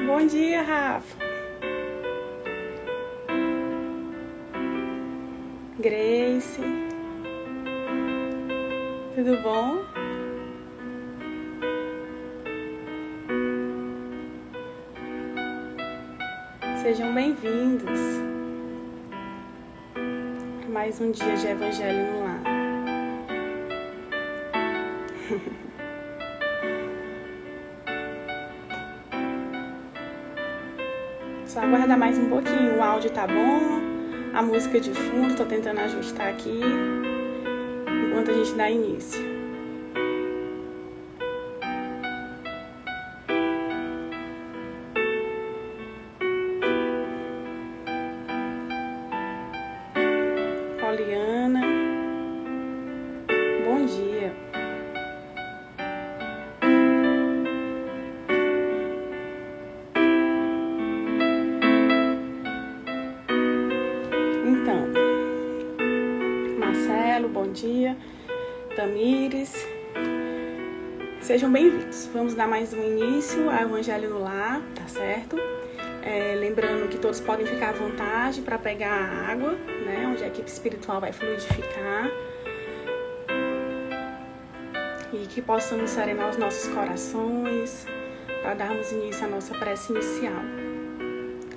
Bom dia, Rafa. Grace. Tudo bom? Sejam bem-vindos a mais um dia de Evangelho no Lar. Só aguardar mais um pouquinho, o áudio tá bom, a música de fundo, tô tentando ajustar aqui, enquanto a gente dá início. Poliana, bom dia. Então, Marcelo, bom dia. Tamires, sejam bem-vindos. Vamos dar mais um início ao Evangelho no Lar, tá certo? Lembrando que todos podem ficar à vontade para pegar a água, né? Onde a equipe espiritual vai fluidificar. E que possamos serenar os nossos corações para darmos início à nossa prece inicial.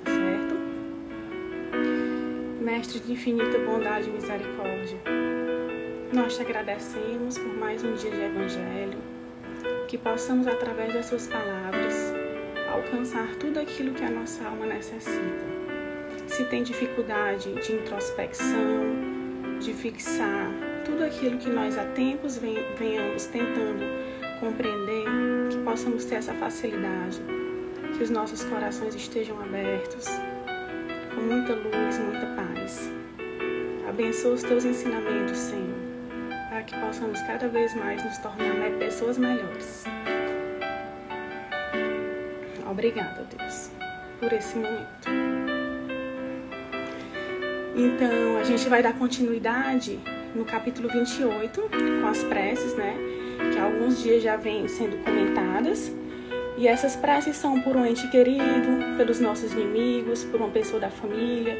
Tá certo? Mestre de infinita bondade e misericórdia, nós te agradecemos por mais um dia de Evangelho, que possamos, através das suas palavras, alcançar tudo aquilo que a nossa alma necessita. Se tem dificuldade de introspecção, de fixar tudo aquilo que nós há tempos venhamos tentando compreender, que possamos ter essa facilidade, que os nossos corações estejam abertos, com muita luz, muita paz. Abençoa os teus ensinamentos, Senhor, para que possamos cada vez mais nos tornar pessoas melhores. Obrigada, Deus, por esse momento. Então, a gente vai dar continuidade no capítulo 28, com as preces, né? Que há alguns dias já vêm sendo comentadas. E essas preces são por um ente querido, pelos nossos inimigos, por uma pessoa da família,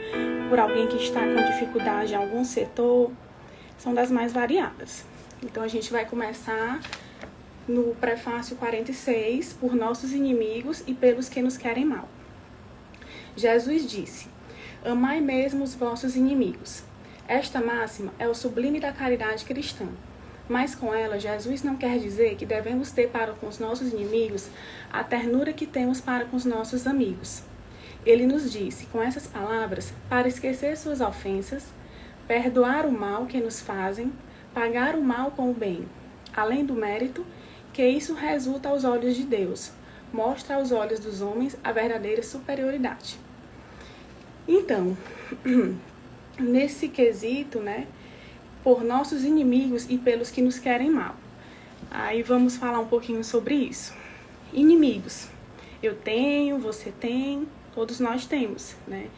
por alguém que está com dificuldade em algum setor. São das mais variadas. Então, a gente vai começar no prefácio 46, por nossos inimigos e pelos que nos querem mal. Jesus disse: amai mesmo os vossos inimigos. Esta máxima é o sublime da caridade cristã. Mas com ela, Jesus não quer dizer que devemos ter para com os nossos inimigos a ternura que temos para com os nossos amigos. Ele nos disse, com essas palavras, para esquecer suas ofensas, perdoar o mal que nos fazem, pagar o mal com o bem. Além do mérito, que isso resulta aos olhos de Deus, mostra aos olhos dos homens a verdadeira superioridade. Então, nesse quesito, né, por nossos inimigos e pelos que nos querem mal. Aí vamos falar um pouquinho sobre isso. Inimigos. Eu tenho, você tem, todos nós temos, né?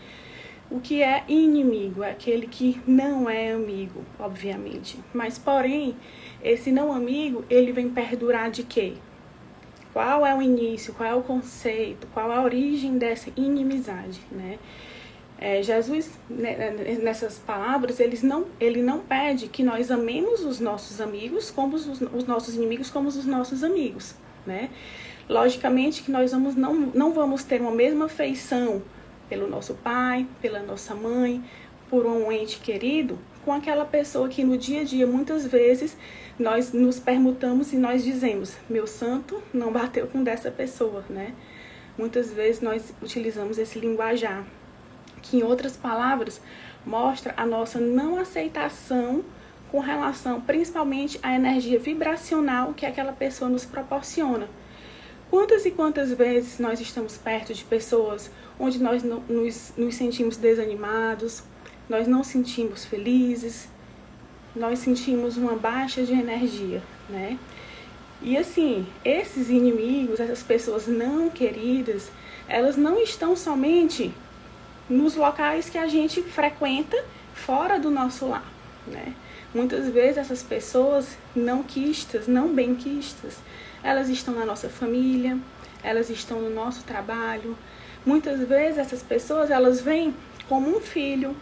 O que é inimigo? É aquele que não é amigo, obviamente. Mas, porém, esse não amigo, ele vem perdurar de quê? Qual é o início? Qual é o conceito? Qual é a origem dessa inimizade, né? Jesus, nessas palavras, ele não pede que nós amemos os nossos amigos como os nossos inimigos como os nossos amigos, né? Logicamente que nós não vamos ter uma mesma afeição pelo nosso pai, pela nossa mãe, por um ente querido, com aquela pessoa que no dia a dia, muitas vezes, nós nos permutamos e nós dizemos, meu santo não bateu com dessa pessoa, né? Muitas vezes nós utilizamos esse linguajar, que em outras palavras, mostra a nossa não aceitação com relação, principalmente, à energia vibracional que aquela pessoa nos proporciona. Quantas e quantas vezes nós estamos perto de pessoas onde nós nos sentimos desanimados, nós não sentimos felizes, nós sentimos uma baixa de energia, né? E assim, esses inimigos, essas pessoas não queridas, elas não estão somente nos locais que a gente frequenta fora do nosso lar, né? Muitas vezes essas pessoas não quistas, não benquistas, elas estão na nossa família, elas estão no nosso trabalho. Muitas vezes essas pessoas, elas vêm como um filho,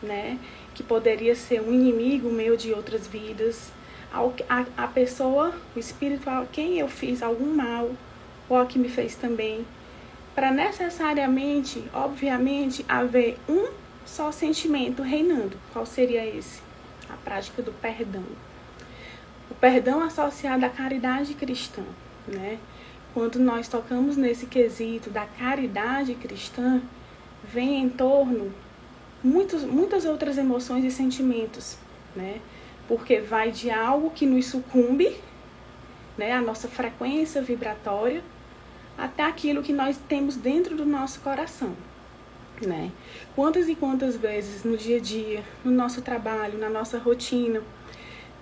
né? Que poderia ser um inimigo meu de outras vidas. A pessoa, o espírito a quem eu fiz algum mal, ou a que me fez também, para necessariamente, obviamente, haver um só sentimento reinando. Qual seria esse? A prática do perdão. O perdão associado à caridade cristã, né? Quando nós tocamos nesse quesito da caridade cristã, vem em torno muitas outras emoções e sentimentos, né? Porque vai de algo que nos sucumbe, né, a nossa frequência vibratória, até aquilo que nós temos dentro do nosso coração, né? Quantas e quantas vezes no dia a dia, no nosso trabalho, na nossa rotina,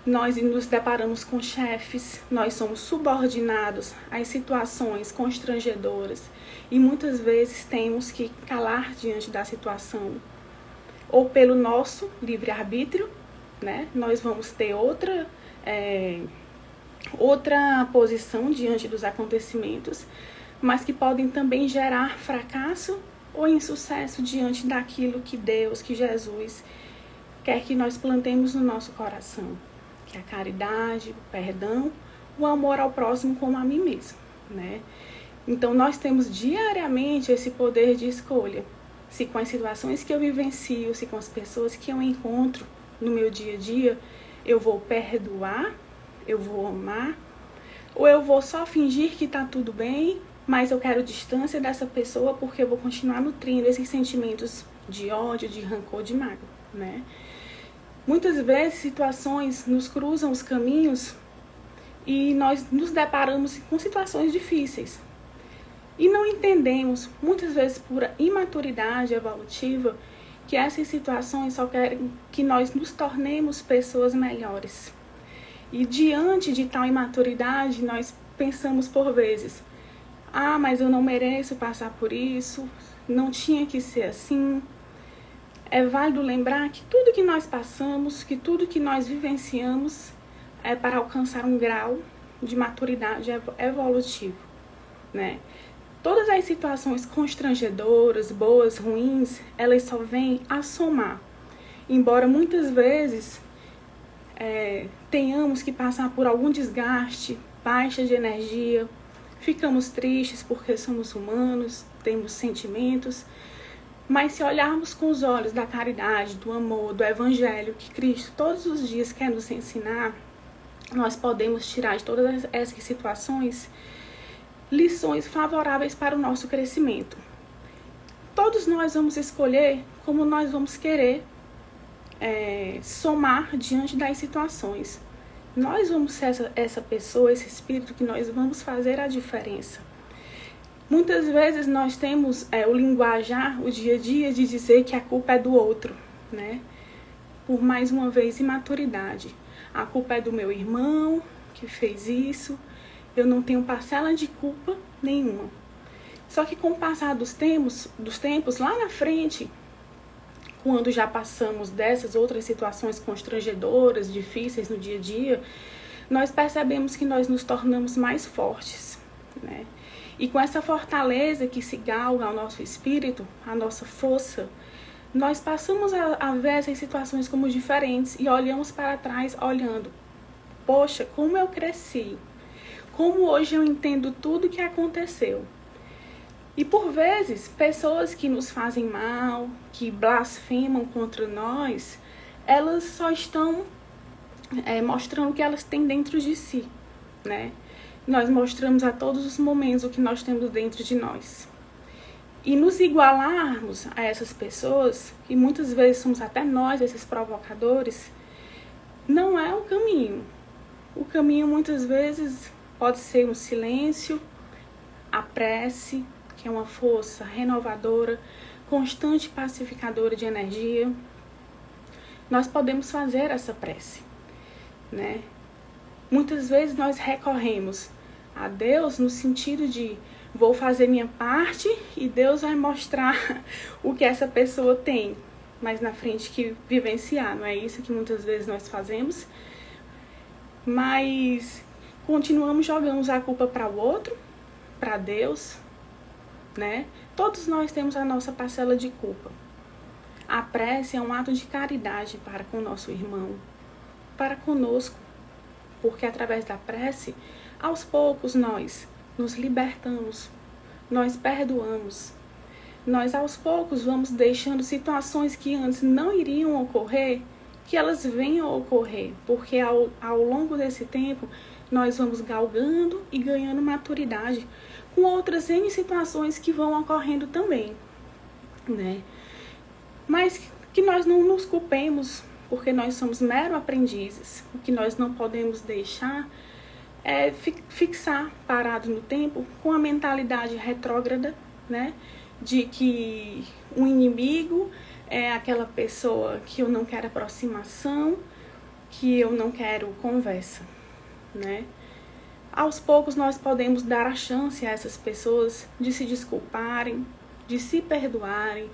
nós nos deparamos com chefes, nós somos subordinados às situações constrangedoras e muitas vezes temos que calar diante da situação, ou pelo nosso livre-arbítrio, né? Nós vamos ter outra posição diante dos acontecimentos, mas que podem também gerar fracasso ou insucesso diante daquilo que Deus, que Jesus quer que nós plantemos no nosso coração, que é a caridade, o perdão, o amor ao próximo como a mim mesmo, né? Então nós temos diariamente esse poder de escolha, se com as situações que eu vivencio, se com as pessoas que eu encontro no meu dia a dia, eu vou perdoar, eu vou amar, ou eu vou só fingir que tá tudo bem, mas eu quero distância dessa pessoa porque eu vou continuar nutrindo esses sentimentos de ódio, de rancor, de mágoa, né? Muitas vezes situações nos cruzam os caminhos e nós nos deparamos com situações difíceis. E não entendemos, muitas vezes por imaturidade evolutiva, que essas situações só querem que nós nos tornemos pessoas melhores. E diante de tal imaturidade, nós pensamos por vezes, mas eu não mereço passar por isso, não tinha que ser assim. É válido lembrar que tudo que nós passamos, que tudo que nós vivenciamos é para alcançar um grau de maturidade evolutivo, né? Todas as situações constrangedoras, boas, ruins, elas só vêm a somar. Embora muitas vezes tenhamos que passar por algum desgaste, baixa de energia, ficamos tristes porque somos humanos, temos sentimentos, mas se olharmos com os olhos da caridade, do amor, do evangelho que Cristo todos os dias quer nos ensinar, nós podemos tirar de todas essas situações lições favoráveis para o nosso crescimento. Todos nós vamos escolher como nós vamos querer somar diante das situações. Nós vamos ser essa pessoa, esse espírito que nós vamos fazer a diferença. Muitas vezes nós temos o linguajar, o dia a dia de dizer que a culpa é do outro, né? Por mais uma vez, imaturidade. A culpa é do meu irmão que fez isso. Eu não tenho parcela de culpa nenhuma. Só que com o passar dos tempos, lá na frente, quando já passamos dessas outras situações constrangedoras, difíceis no dia a dia, nós percebemos que nós nos tornamos mais fortes, né? E com essa fortaleza que se galga ao nosso espírito, a nossa força, nós passamos a ver essas situações como diferentes e olhamos para trás olhando, poxa, como eu cresci, como hoje eu entendo tudo o que aconteceu. E por vezes, pessoas que nos fazem mal, que blasfemam contra nós, elas só estão mostrando o que elas têm dentro de si, né? Nós mostramos a todos os momentos o que nós temos dentro de nós. E nos igualarmos a essas pessoas, e muitas vezes somos até nós esses provocadores, não é o caminho. O caminho muitas vezes pode ser um silêncio, a prece, que é uma força renovadora, constante pacificadora de energia. Nós podemos fazer essa prece, né? Muitas vezes nós recorremos a Deus no sentido de vou fazer minha parte e Deus vai mostrar o que essa pessoa tem mais na frente que vivenciar. Não é isso que muitas vezes nós fazemos, mas continuamos jogando a culpa para o outro, para Deus, né? Todos nós temos a nossa parcela de culpa. A prece é um ato de caridade para com o nosso irmão, para conosco, porque através da prece, aos poucos nós nos libertamos, nós perdoamos, nós aos poucos vamos deixando situações que antes não iriam ocorrer, que elas venham a ocorrer, porque ao longo desse tempo nós vamos galgando e ganhando maturidade com outras N situações que vão ocorrendo também, né? Mas que nós não nos culpemos, porque nós somos mero aprendizes. O que nós não podemos deixar é fixar parado no tempo com a mentalidade retrógrada, né? De que o inimigo é aquela pessoa que eu não quero aproximação, que eu não quero conversa, né? Aos poucos nós podemos dar a chance a essas pessoas de se desculparem, de se perdoarem,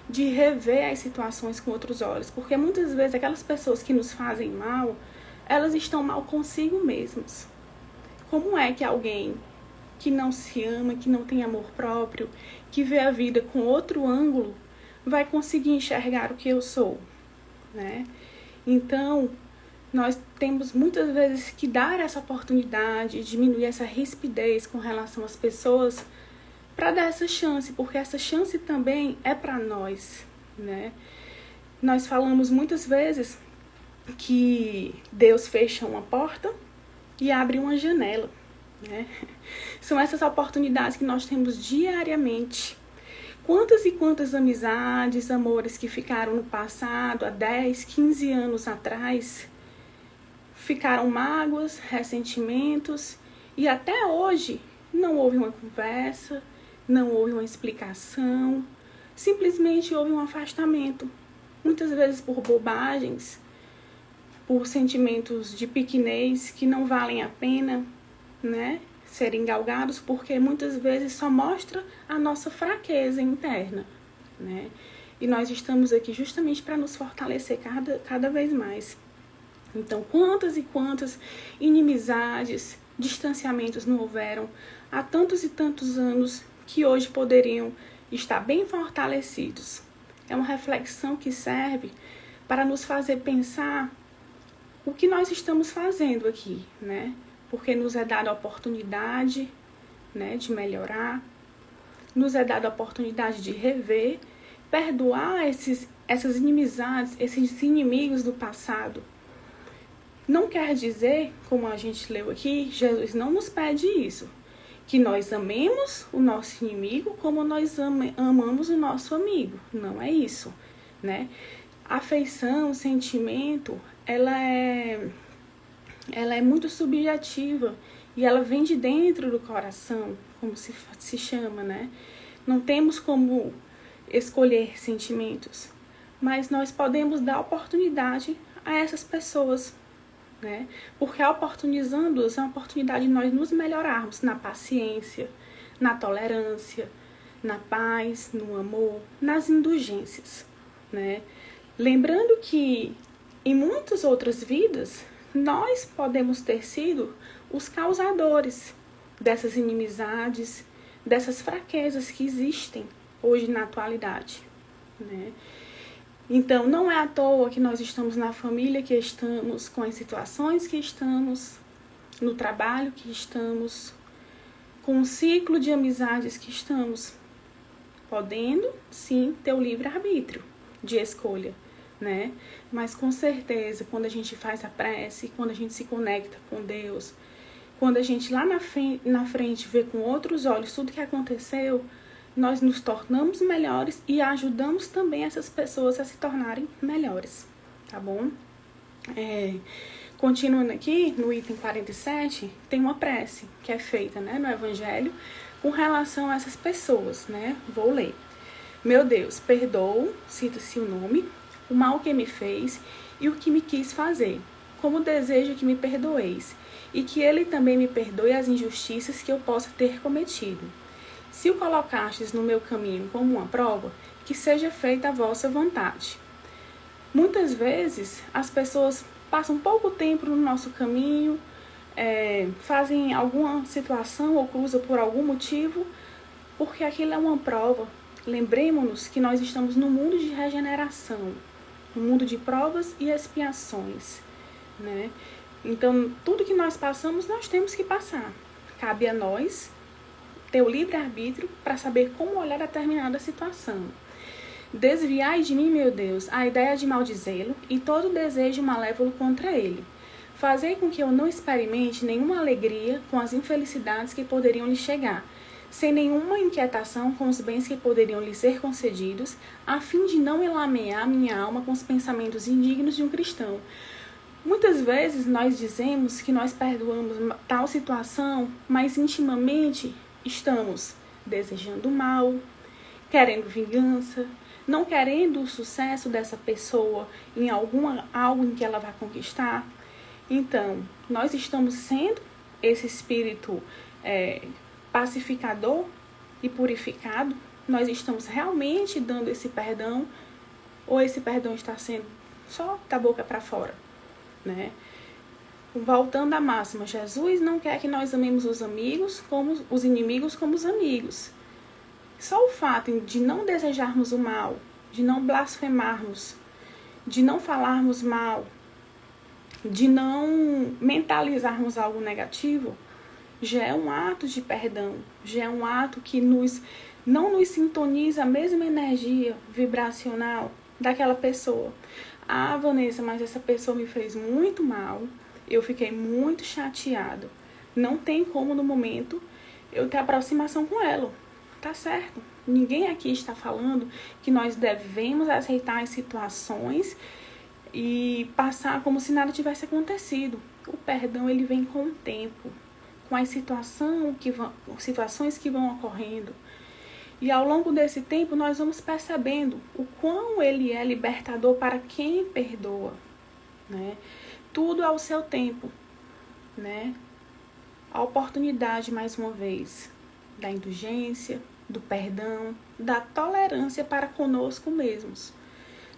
de rever as situações com outros olhos, porque muitas vezes aquelas pessoas que nos fazem mal, elas estão mal consigo mesmas. Como é que alguém que não se ama, que não tem amor próprio, que vê a vida com outro ângulo, vai conseguir enxergar o que eu sou, né? Então, nós temos muitas vezes que dar essa oportunidade, diminuir essa rispidez com relação às pessoas, para dar essa chance, porque essa chance também é para nós, né? Nós falamos muitas vezes que Deus fecha uma porta e abre uma janela, né? São essas oportunidades que nós temos diariamente. Quantas e quantas amizades, amores que ficaram no passado, há 10, 15 anos atrás, ficaram mágoas, ressentimentos, e até hoje não houve uma conversa, não houve uma explicação, simplesmente houve um afastamento, muitas vezes por bobagens, por sentimentos de pequenez que não valem a pena, né, serem galgados, porque muitas vezes só mostra a nossa fraqueza interna, né? E nós estamos aqui justamente para nos fortalecer cada vez mais. Então, quantas e quantas inimizades, distanciamentos não houveram há tantos e tantos anos que hoje poderiam estar bem fortalecidos. É uma reflexão que serve para nos fazer pensar o que nós estamos fazendo aqui, né? Porque nos é dada a oportunidade, né, de melhorar, nos é dada a oportunidade de rever, perdoar essas inimizades, esses inimigos do passado. Não quer dizer, como a gente leu aqui, Jesus não nos pede isso, que nós amemos o nosso inimigo como nós amamos o nosso amigo. Não é isso, né? Afeição, sentimento, ela é muito subjetiva e ela vem de dentro do coração, como se chama, né? Não temos como escolher sentimentos, mas nós podemos dar oportunidade a essas pessoas, né? Porque oportunizando-as é uma oportunidade de nós nos melhorarmos na paciência, na tolerância, na paz, no amor, nas indulgências, né? Lembrando que em muitas outras vidas nós podemos ter sido os causadores dessas inimizades, dessas fraquezas que existem hoje na atualidade, né? Então, não é à toa que nós estamos na família que estamos, com as situações que estamos, no trabalho que estamos, com o ciclo de amizades que estamos, podendo, sim, ter o livre-arbítrio de escolha, né? Mas, com certeza, quando a gente faz a prece, quando a gente se conecta com Deus, quando a gente lá na frente vê com outros olhos tudo que aconteceu, nós nos tornamos melhores e ajudamos também essas pessoas a se tornarem melhores, tá bom? Continuando aqui, no item 47, tem uma prece que é feita, né, no Evangelho com relação a essas pessoas, né? Vou ler. Meu Deus, perdoo, cita-se o nome, o mal que me fez e o que me quis fazer, como desejo que me perdoeis, e que ele também me perdoe as injustiças que eu possa ter cometido. Se o colocastes no meu caminho como uma prova, que seja feita a vossa vontade. Muitas vezes, as pessoas passam pouco tempo no nosso caminho, fazem alguma situação ou cruzam por algum motivo, porque aquilo é uma prova. Lembremos-nos que nós estamos no mundo de regeneração, no mundo de provas e expiações, né? Então, tudo que nós passamos, nós temos que passar. Cabe a nós ter o livre-arbítrio para saber como olhar determinada situação. Desviai de mim, meu Deus, a ideia de maldizê-lo e todo desejo malévolo contra ele. Fazei com que eu não experimente nenhuma alegria com as infelicidades que poderiam lhe chegar, sem nenhuma inquietação com os bens que poderiam lhe ser concedidos, a fim de não elamear minha alma com os pensamentos indignos de um cristão. Muitas vezes nós dizemos que nós perdoamos tal situação, mas intimamente estamos desejando mal, querendo vingança, não querendo o sucesso dessa pessoa em algo em que ela vai conquistar. Então, nós estamos sendo esse espírito pacificador e purificado? Nós estamos realmente dando esse perdão? Ou esse perdão está sendo só da boca para fora, né? Voltando à máxima, Jesus não quer que nós amemos os amigos como os inimigos como os amigos. Só o fato de não desejarmos o mal, de não blasfemarmos, de não falarmos mal, de não mentalizarmos algo negativo, já é um ato de perdão, já é um ato que não nos sintoniza a mesma energia vibracional daquela pessoa. Ah, Vanessa, mas essa pessoa me fez muito mal, eu fiquei muito chateado. Não tem como no momento eu ter aproximação com ela. Tá certo. Ninguém aqui está falando que nós devemos aceitar as situações e passar como se nada tivesse acontecido. O perdão, ele vem com o tempo, com as situações que vão ocorrendo. E ao longo desse tempo, nós vamos percebendo o quão ele é libertador para quem perdoa, né? Tudo ao seu tempo, né? A oportunidade, mais uma vez, da indulgência, do perdão, da tolerância para conosco mesmos,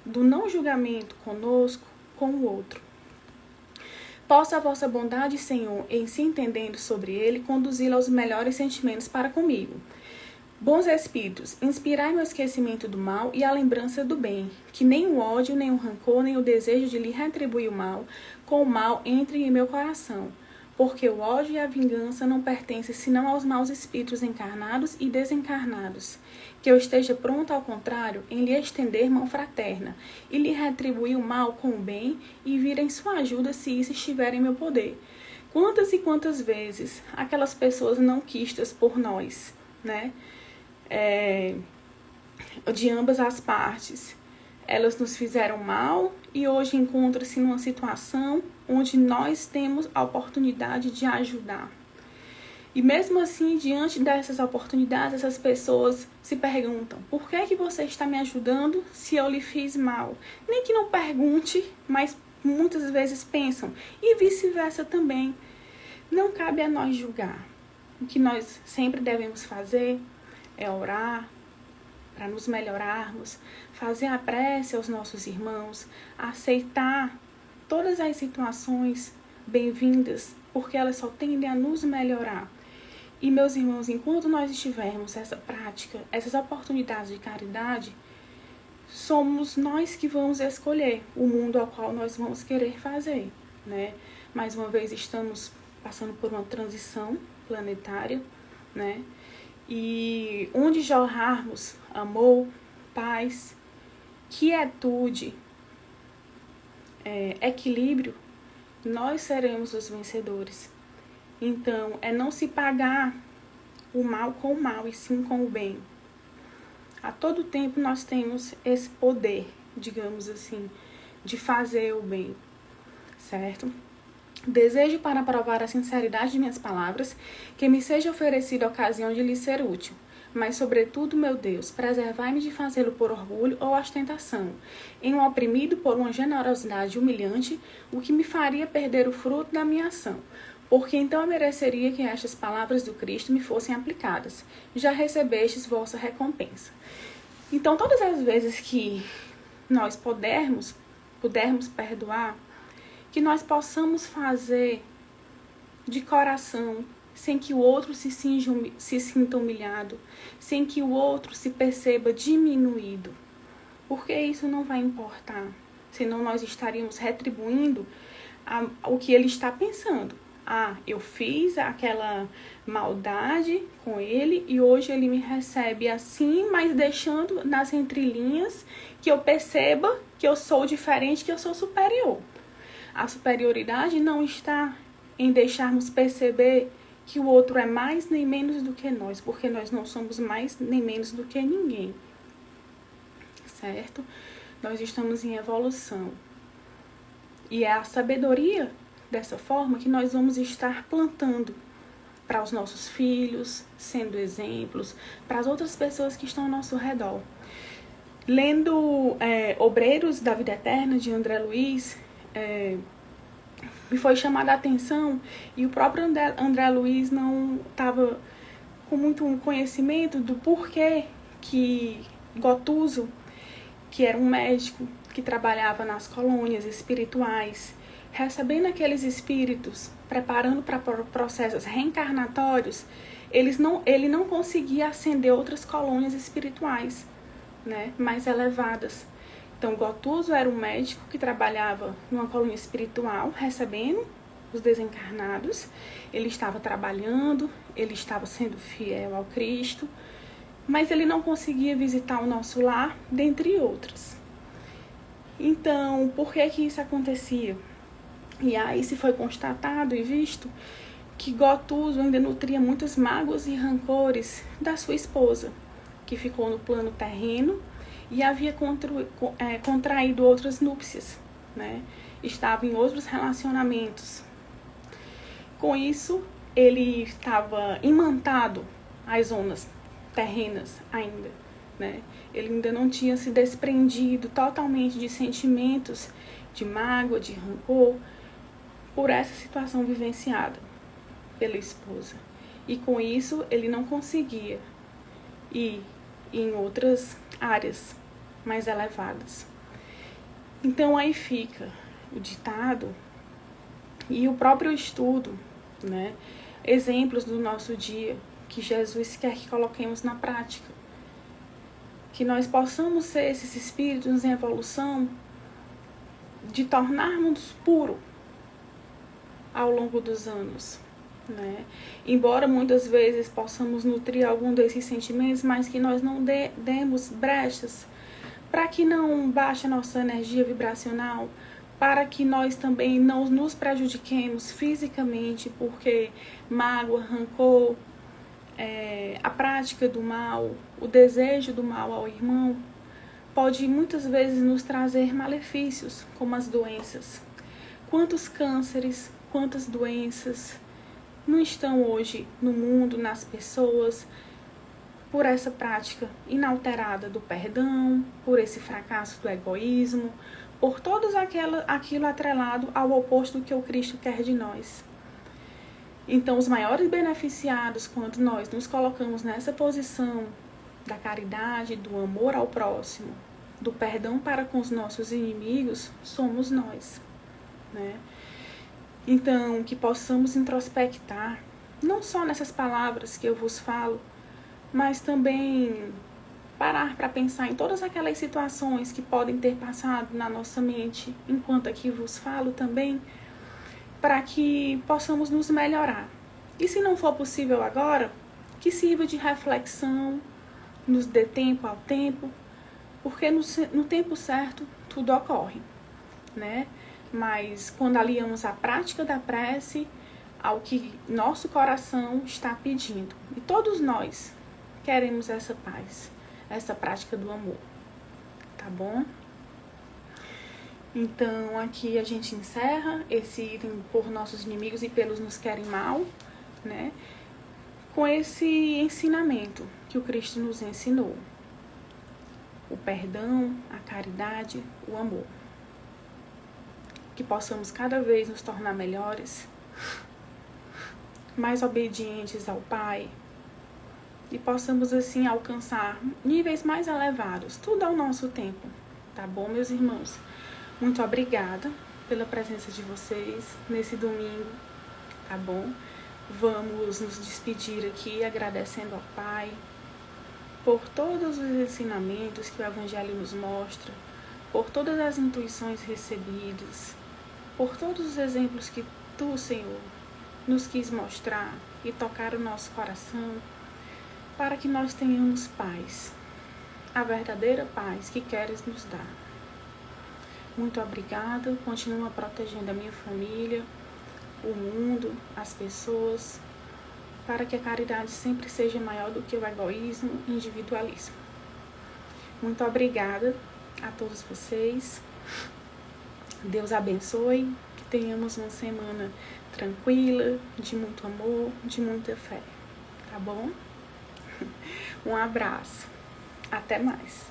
do não julgamento conosco, com o outro. Possa a vossa bondade, Senhor, em se entendendo sobre ele, conduzi-lo aos melhores sentimentos para comigo. Bons Espíritos, inspirai-me o esquecimento do mal e a lembrança do bem, que nem o ódio, nem o rancor, nem o desejo de lhe retribuir o mal, com o mal entrem em meu coração, porque o ódio e a vingança não pertencem senão aos maus espíritos encarnados e desencarnados, que eu esteja pronto, ao contrário, em lhe estender mão fraterna, e lhe retribuir o mal com o bem, e vir em sua ajuda se isso estiver em meu poder. Quantas e quantas vezes aquelas pessoas não quistas por nós, né? De ambas as partes, elas nos fizeram mal e hoje encontram-se numa situação onde nós temos a oportunidade de ajudar. E mesmo assim, diante dessas oportunidades, essas pessoas se perguntam: por que você está me ajudando se eu lhe fiz mal? Nem que não pergunte, mas muitas vezes pensam, e vice-versa também. Não cabe a nós julgar. O que nós sempre devemos fazer é orar para nos melhorarmos, fazer a prece aos nossos irmãos, aceitar todas as situações bem-vindas, porque elas só tendem a nos melhorar. E, meus irmãos, enquanto nós estivermos essa prática, essas oportunidades de caridade, somos nós que vamos escolher o mundo ao qual nós vamos querer fazer, né? Mais uma vez, estamos passando por uma transição planetária, né? E onde jorrarmos amor, paz, quietude, equilíbrio, nós seremos os vencedores. Então, é não se pagar o mal com o mal, e sim com o bem. A todo tempo nós temos esse poder, digamos assim, de fazer o bem, certo? Desejo, para provar a sinceridade de minhas palavras, que me seja oferecida a ocasião de lhe ser útil. Mas, sobretudo, meu Deus, preservai-me de fazê-lo por orgulho ou ostentação, em um oprimido por uma generosidade humilhante, o que me faria perder o fruto da minha ação. Porque então eu mereceria que estas palavras do Cristo me fossem aplicadas. Já recebestes vossa recompensa. Então, todas as vezes que nós pudermos perdoar, que nós possamos fazer de coração, sem que o outro se sinta humilhado, sem que o outro se perceba diminuído. Porque isso não vai importar, senão nós estaríamos retribuindo o que ele está pensando. Eu fiz aquela maldade com ele e hoje ele me recebe assim, mas deixando nas entrelinhas que eu perceba que eu sou diferente, que eu sou superior. A superioridade não está em deixarmos perceber que o outro é mais nem menos do que nós, porque nós não somos mais nem menos do que ninguém, certo? Nós estamos em evolução. E é a sabedoria dessa forma que nós vamos estar plantando para os nossos filhos, sendo exemplos, para as outras pessoas que estão ao nosso redor. Lendo Obreiros da Vida Eterna, de André Luiz, me foi chamada a atenção, e o próprio André Luiz não estava com muito conhecimento do porquê que Gotuso, que era um médico que trabalhava nas colônias espirituais, recebendo aqueles espíritos, preparando para processos reencarnatórios, ele não conseguia ascender outras colônias espirituais, né, mais elevadas. Então, Gotuso era um médico que trabalhava numa colônia espiritual, recebendo os desencarnados. Ele estava trabalhando, ele estava sendo fiel ao Cristo, mas ele não conseguia visitar o nosso lar, dentre outras. Então, por que isso acontecia? E aí se foi constatado e visto que Gotuso ainda nutria muitas mágoas e rancores da sua esposa, que ficou no plano terreno e havia contraído outras núpcias, né? Estava em outros relacionamentos. Com isso, ele estava imantado às zonas terrenas ainda, né? Ele ainda não tinha se desprendido totalmente de sentimentos de mágoa, de rancor, por essa situação vivenciada pela esposa. E com isso, ele não conseguia ir em outras áreas mais elevadas. Então, aí fica o ditado e o próprio estudo, né? Exemplos do nosso dia que Jesus quer que coloquemos na prática. Que nós possamos ser esses espíritos em evolução, de tornarmos puro ao longo dos anos, né? Embora muitas vezes possamos nutrir algum desses sentimentos, mas que nós não demos brechas para que não baixe a nossa energia vibracional, para que nós também não nos prejudiquemos fisicamente, porque mágoa, rancor, a prática do mal, o desejo do mal ao irmão, pode muitas vezes nos trazer malefícios, como as doenças. Quantos cânceres, quantas doenças não estão hoje no mundo, nas pessoas, por essa prática inalterada do perdão, por esse fracasso do egoísmo, por todo aquilo atrelado ao oposto do que o Cristo quer de nós. Então, os maiores beneficiados, quando nós nos colocamos nessa posição da caridade, do amor ao próximo, do perdão para com os nossos inimigos, somos nós, né? Então, que possamos introspectar, não só nessas palavras que eu vos falo, mas também parar para pensar em todas aquelas situações que podem ter passado na nossa mente, enquanto aqui vos falo também, para que possamos nos melhorar. E se não for possível agora, que sirva de reflexão, nos dê tempo ao tempo, porque no tempo certo tudo ocorre, né? Mas quando aliamos a prática da prece ao que nosso coração está pedindo, e todos nós queremos essa paz, essa prática do amor, tá bom? Então, aqui a gente encerra esse item por nossos inimigos e pelos nos querem mal, né? Com esse ensinamento que o Cristo nos ensinou. O perdão, a caridade, o amor. Que possamos cada vez nos tornar melhores, mais obedientes ao Pai, e possamos assim alcançar níveis mais elevados, tudo ao nosso tempo, tá bom, meus irmãos? Muito obrigada pela presença de vocês nesse domingo, tá bom? Vamos nos despedir aqui agradecendo ao Pai por todos os ensinamentos que o Evangelho nos mostra, por todas as intuições recebidas, por todos os exemplos que Tu, Senhor, nos quis mostrar e tocar o nosso coração, para que nós tenhamos paz, a verdadeira paz que queres nos dar. Muito obrigada, continua protegendo a minha família, o mundo, as pessoas, para que a caridade sempre seja maior do que o egoísmo e o individualismo. Muito obrigada a todos vocês. Deus abençoe, que tenhamos uma semana tranquila, de muito amor, de muita fé, tá bom? Um abraço, até mais.